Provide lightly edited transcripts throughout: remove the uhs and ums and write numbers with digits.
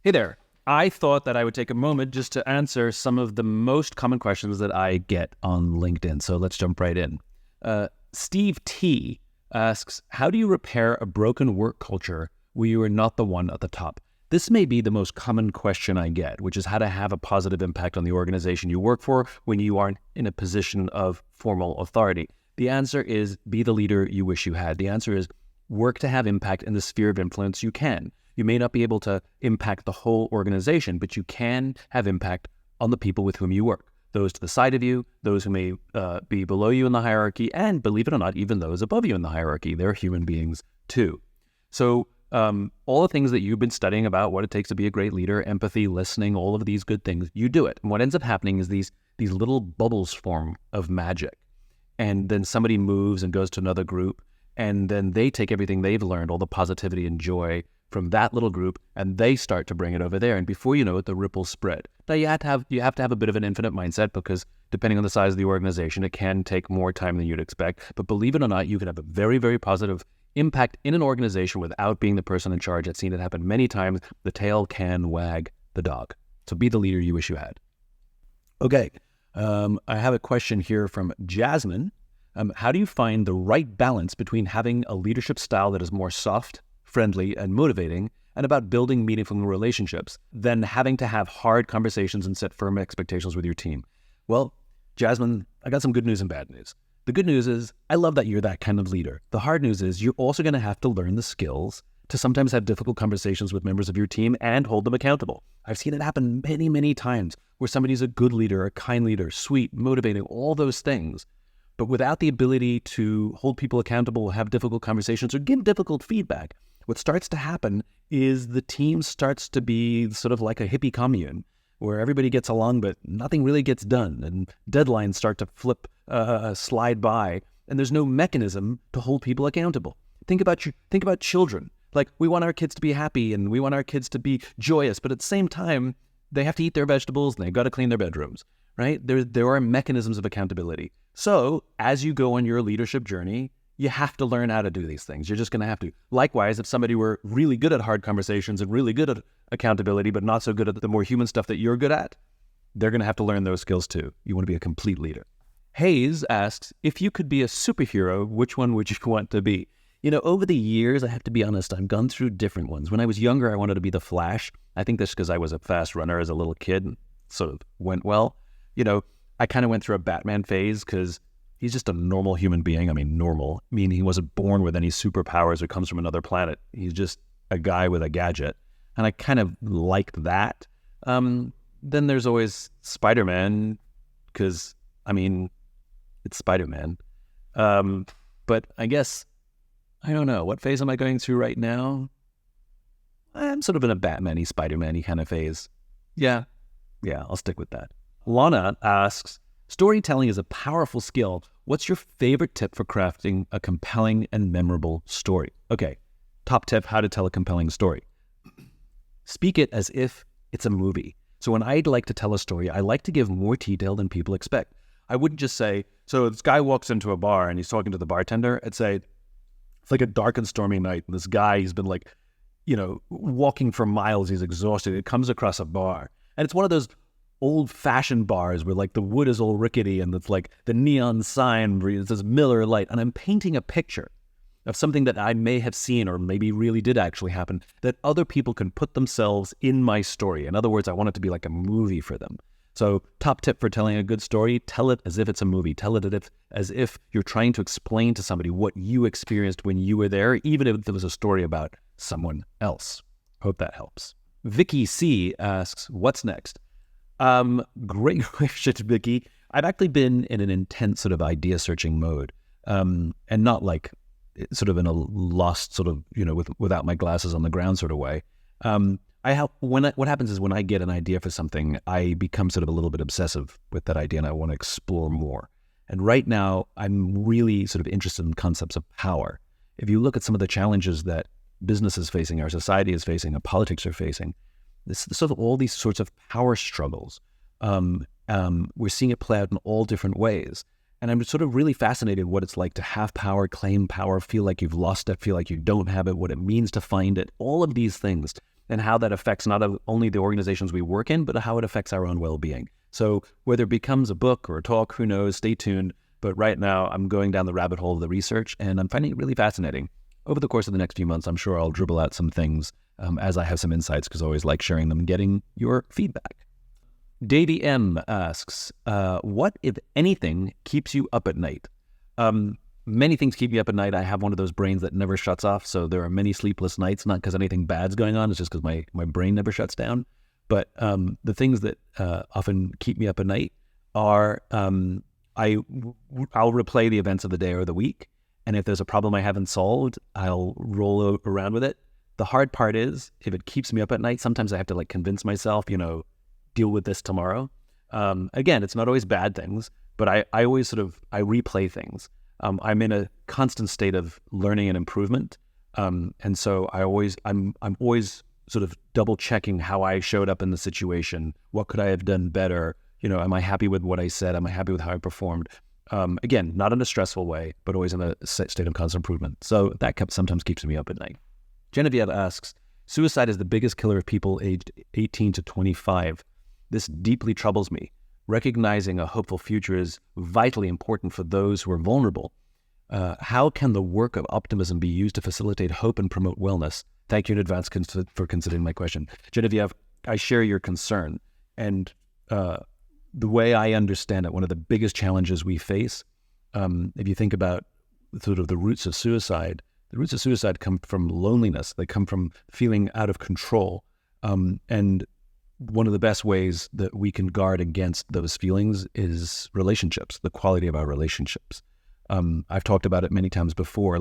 Hey there. I thought that I would take a moment just to answer some of the most common questions that I get on LinkedIn. So let's jump right in. Steve T asks, how do you repair a broken work culture where you are not the one at the top? This may be the most common question I get, which is how to have a positive impact on the organization you work for when you aren't in a position of formal authority. The answer is be the leader you wish you had. The answer is work to have impact in the sphere of influence you can. You may not be able to impact the whole organization, but you can have impact on the people with whom you work. Those to the side of you, those who may be below you in the hierarchy, and believe it or not, even those above you in the hierarchy. They're human beings too. So all the things that you've been studying about what it takes to be a great leader, empathy, listening, all of these good things, you do it. And what ends up happening is these little bubbles form of magic. And then somebody moves and goes to another group, and then they take everything they've learned, all the positivity and joy from that little group, and they start to bring it over there. And before you know it, the ripples spread. Now you have to have a bit of an infinite mindset, because depending on the size of the organization, it can take more time than you'd expect. But believe it or not, you can have a very, very positive impact in an organization without being the person in charge. I've seen it happen many times. The tail can wag the dog. So be the leader you wish you had. Okay, I have a question here from Jasmine. How do you find the right balance between having a leadership style that is more soft, friendly, and motivating, and about building meaningful relationships, than having to have hard conversations and set firm expectations with your team? Well, Jasmine, I got some good news and bad news. The good news is, I love that you're that kind of leader. The hard news is, you're also going to have to learn the skills to sometimes have difficult conversations with members of your team and hold them accountable. I've seen it happen many, many times where somebody's a good leader, a kind leader, sweet, motivating, all those things. But without the ability to hold people accountable, have difficult conversations, or give difficult feedback, what starts to happen is the team starts to be sort of like a hippie commune where everybody gets along, but nothing really gets done, and deadlines start to slide by, and there's no mechanism to hold people accountable. Think about children. Like, we want our kids to be happy and we want our kids to be joyous, but at the same time, they have to eat their vegetables and they've got to clean their bedrooms, right? There are mechanisms of accountability. So as you go on your leadership journey, you have to learn how to do these things. You're just going to have to. Likewise, if somebody were really good at hard conversations and really good at accountability, but not so good at the more human stuff that you're good at, they're going to have to learn those skills too. You want to be a complete leader. Hayes asks, if you could be a superhero, which one would you want to be? You know, over the years, I have to be honest, I've gone through different ones. When I was younger, I wanted to be the Flash. I think that's because I was a fast runner as a little kid and sort of went well. You know, I kind of went through a Batman phase because he's just a normal human being. I mean, normal, meaning he wasn't born with any superpowers or comes from another planet. He's just a guy with a gadget. And I kind of liked that. Then there's always Spider-Man, because, I mean, it's Spider-Man. But I guess, I don't know, what phase am I going through right now? I'm sort of in a Batman-y, Spider-Man-y kind of phase. Yeah, I'll stick with that. Lana asks, storytelling is a powerful skill. What's your favorite tip for crafting a compelling and memorable story? Okay, top tip, how to tell a compelling story. Speak it as if it's a movie. So when I'd like to tell a story, I like to give more detail than people expect. I wouldn't just say, so this guy walks into a bar and he's talking to the bartender. I'd say, it's like a dark and stormy night. And this guy, he's been like, you know, walking for miles. He's exhausted. It comes across a bar. And it's one of those old-fashioned bars where like the wood is all rickety and it's like the neon sign where it says Miller Lite. And I'm painting a picture of something that I may have seen or maybe really did actually happen that other people can put themselves in my story. In other words, I want it to be like a movie for them. So top tip for telling a good story, tell it as if it's a movie. Tell it as if you're trying to explain to somebody what you experienced when you were there, even if it was a story about someone else. Hope that helps. Vicky C asks, what's next? Great question, Vicky. I've actually been in an intense sort of idea searching mode, and not like sort of in a lost sort of, you know, without my glasses on the ground sort of way. What happens is when I get an idea for something, I become sort of a little bit obsessive with that idea and I want to explore more. And right now, I'm really sort of interested in concepts of power. If you look at some of the challenges that business is facing, our society is facing, our politics are facing, this sort of all these sorts of power struggles. We're seeing it play out in all different ways. And I'm sort of really fascinated what it's like to have power, claim power, feel like you've lost it, feel like you don't have it, what it means to find it, all of these things. and how that affects not only the organizations we work in, but how it affects our own well-being. So whether it becomes a book or a talk, who knows, stay tuned. But right now I'm going down the rabbit hole of the research, and I'm finding it really fascinating. Over the course of the next few months, I'm sure I'll dribble out some things as I have some insights, because I always like sharing them and getting your feedback. Davey M asks, what, if anything, keeps you up at night? Many things keep me up at night. I have one of those brains that never shuts off. So there are many sleepless nights, not because anything bad's going on. It's just because my brain never shuts down. But the things that often keep me up at night are I'll replay the events of the day or the week. And if there's a problem I haven't solved, I'll roll around with it. The hard part is, if it keeps me up at night, sometimes I have to convince myself, deal with this tomorrow. Again, it's not always bad things, but I always I replay things. I'm in a constant state of learning and improvement. And so I'm always double checking how I showed up in the situation. What could I have done better? Am I happy with what I said? Am I happy with how I performed? Again, not in a stressful way, but always in a state of constant improvement. So that sometimes keeps me up at night. Genevieve asks, suicide is the biggest killer of people aged 18 to 25. This deeply troubles me. Recognizing a hopeful future is vitally important for those who are vulnerable. How can the work of optimism be used to facilitate hope and promote wellness? Thank you in advance for considering my question. Genevieve, I share your concern. And the way I understand it, one of the biggest challenges we face, if you think about the roots of suicide come from loneliness. They come from feeling out of control. And one of the best ways that we can guard against those feelings is relationships, the quality of our relationships. I've talked about it many times before,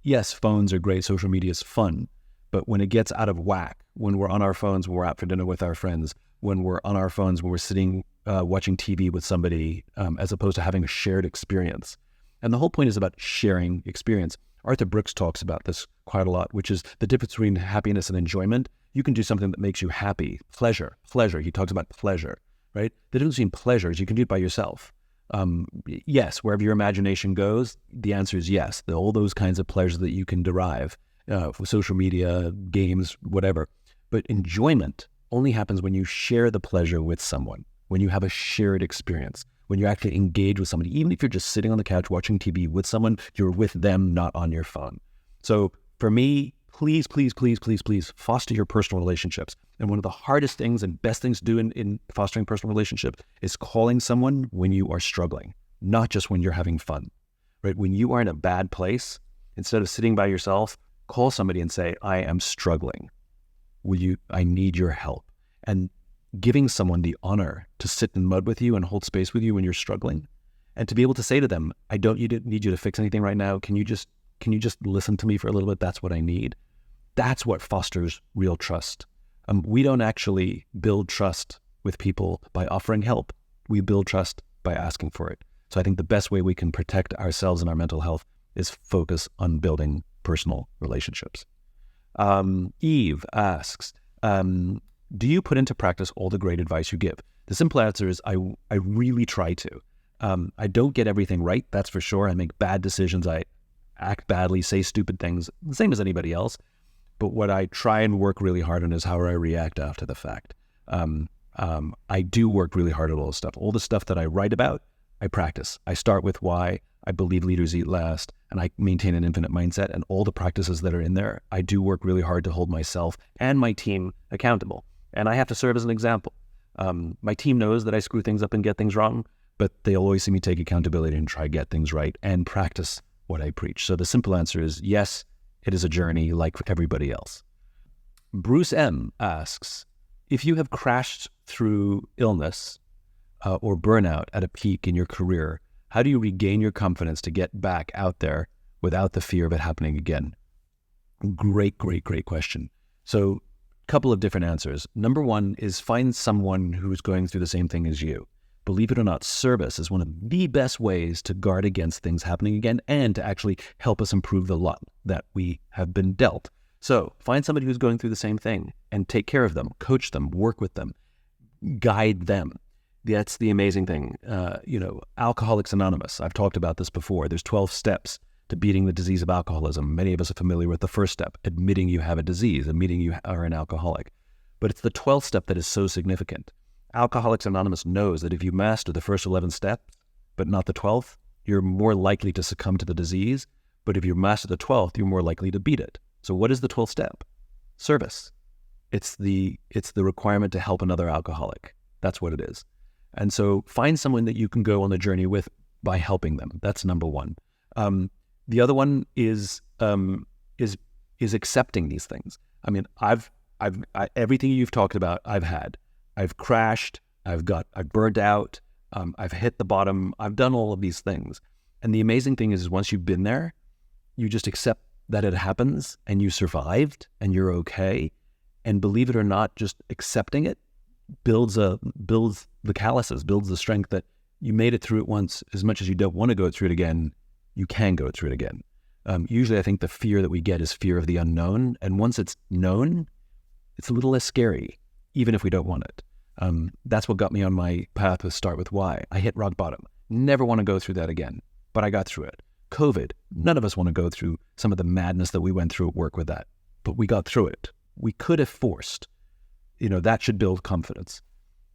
yes, phones are great, social media is fun, but when it gets out of whack, when we're on our phones, when we're out for dinner with our friends, when we're on our phones, when we're sitting watching TV with somebody, as opposed to having a shared experience. And the whole point is about sharing experience. Arthur Brooks talks about this quite a lot, which is the difference between happiness and enjoyment. You can do something that makes you happy. Pleasure. He talks about pleasure, right? The difference between pleasure is you can do it by yourself. Yes, wherever your imagination goes, the answer is yes. All those kinds of pleasures that you can derive for social media, games, whatever. But enjoyment only happens when you share the pleasure with someone, when you have a shared experience, when you actually engage with somebody. Even if you're just sitting on the couch watching TV with someone, you're with them, not on your phone. So for me, please foster your personal relationships. And one of the hardest things and best things to do in fostering personal relationships is calling someone when you are struggling, not just when you're having fun, right? When you are in a bad place, instead of sitting by yourself, call somebody and say, I am struggling. I need your help. And giving someone the honor to sit in mud with you and hold space with you when you're struggling, and to be able to say to them, I don't need you to fix anything right now. Can you just listen to me for a little bit? That's what I need. That's what fosters real trust. We don't actually build trust with people by offering help. We build trust by asking for it. So I think the best way we can protect ourselves and our mental health is focus on building personal relationships. Eve asks, do you put into practice all the great advice you give? The simple answer is I really try to. I don't get everything right, that's for sure. I make bad decisions. I act badly, say stupid things, the same as anybody else. But what I try and work really hard on is how I react after the fact. I do work really hard at all this stuff. All the stuff that I write about, I practice. I start with why I believe leaders eat last, and I maintain an infinite mindset, and all the practices that are in there, I do work really hard to hold myself and my team accountable. And I have to serve as an example. My team knows that I screw things up and get things wrong, but they always see me take accountability and try to get things right and practice what I preach. So the simple answer is yes, it is a journey like everybody else. Bruce M asks, if you have crashed through illness or burnout at a peak in your career, how do you regain your confidence to get back out there without the fear of it happening again? Great question. So a couple of different answers. Number one is find someone who's going through the same thing as you. Believe it or not, service is one of the best ways to guard against things happening again and to actually help us improve the lot that we have been dealt. So find somebody who's going through the same thing and take care of them, coach them, work with them, guide them. That's the amazing thing. Alcoholics Anonymous, I've talked about this before. There's 12 steps to beating the disease of alcoholism. Many of us are familiar with the first step, admitting you have a disease, admitting you are an alcoholic. But it's the 12th step that is so significant. Alcoholics Anonymous knows that if you master the first 11 steps, but not the 12th, you're more likely to succumb to the disease. But if you master the 12th, you're more likely to beat it. So what is the 12th step? Service. It's the requirement to help another alcoholic. That's what it is. And so find someone that you can go on the journey with by helping them. That's number one. The other one is accepting these things. I mean, I've everything you've talked about, I've had. I've crashed. I've burned out. I've hit the bottom. I've done all of these things. And the amazing thing is once you've been there, you just accept that it happens and you survived and you're okay. And believe it or not, just accepting it builds the calluses, builds the strength that you made it through it once. As much as you don't want to go through it again, you can go through it again. Usually I think the fear that we get is fear of the unknown. And once it's known, it's a little less scary, even if we don't want it. That's what got me on my path with Start With Why. I hit rock bottom. Never want to go through that again, but I got through it. COVID, none of us want to go through some of the madness that we went through at work with that, but we got through it. We could have forced, that should build confidence.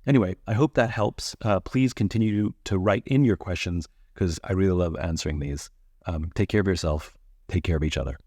Anyway, I hope that helps. Please continue to write in your questions because I really love answering these. Take care of yourself. Take care of each other.